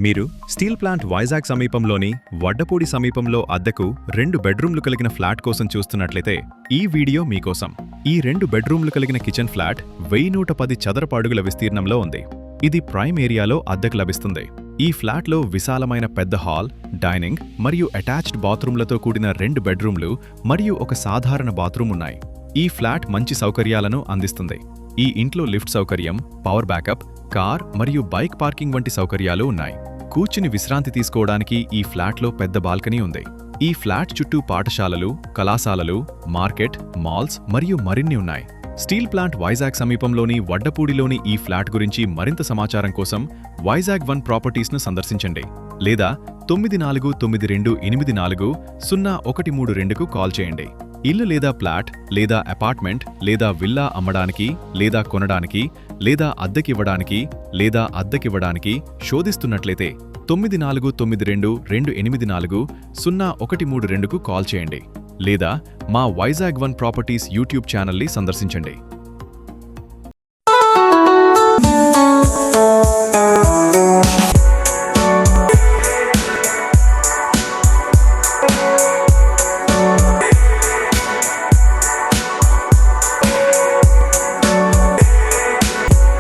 మీరు steel plant Vizag సమీపంలోని వడ్డపూడి సమీపంలో అద్దెకు 2 బెడ్రూమ్లు కలిగిన ఫ్లాట్ కోసం చూస్తున్నట్లయితే ఈ వీడియో మీకోసం. ఈ 2 బెడ్రూమ్లు కలిగిన కిచెన్ ఫ్లాట్ 1110 చదరపు అడుగుల విస్తీర్ణంలో ఉంది. ఇది ప్రైమ్ ఏరియాలో అద్దెకు లభిస్తుంది. ఈ ఫ్లాట్లో విశాలమైన పెద్ద హాల్, డైనింగ్ మరియు అటాచ్డ్ బాత్రూమ్లతో కూడిన 2 బెడ్రూమ్లు మరియు ఒక సాధారణ బాత్రూమ్ ఉన్నాయి. ఈ ఫ్లాట్ మంచి సౌకర్యాలను అందిస్తుంది. ఈ ఇంట్లో లిఫ్ట్ సౌకర్యం, పవర్ బ్యాకప్, కార్ మరియు బైక్ పార్కింగ్ వంటి సౌకర్యాలు ఉన్నాయి. కూర్చుని విశ్రాంతి తీసుకోవడానికి ఈ ఫ్లాట్లో పెద్ద బాల్కనీ ఉంది. ఈ ఫ్లాట్ చుట్టూ పాఠశాలలు, కళాశాలలు, మార్కెట్, మాల్స్ మరియు మరిన్ని ఉన్నాయి. స్టీల్ ప్లాంట్ వైజాగ్ సమీపంలోని వడ్డపూడిలోని ఈ ఫ్లాట్ గురించి మరింత సమాచారం కోసం వైజాగ్ 1 ప్రాపర్టీస్ను సందర్శించండి లేదా 9498400132కు కాల్ చేయండి. ఇల్లు లేదా ఫ్లాట్ లేదా అపార్ట్మెంట్ లేదా విల్లా అమ్మడానికి లేదా కొనడానికి లేదా అద్దెకివ్వడానికి శోధిస్తున్నట్లయితే 949228400132కు కాల్ చేయండి లేదా మా వైజాగ్ 1 ప్రాపర్టీస్ యూట్యూబ్ ఛానల్ని సందర్శించండి.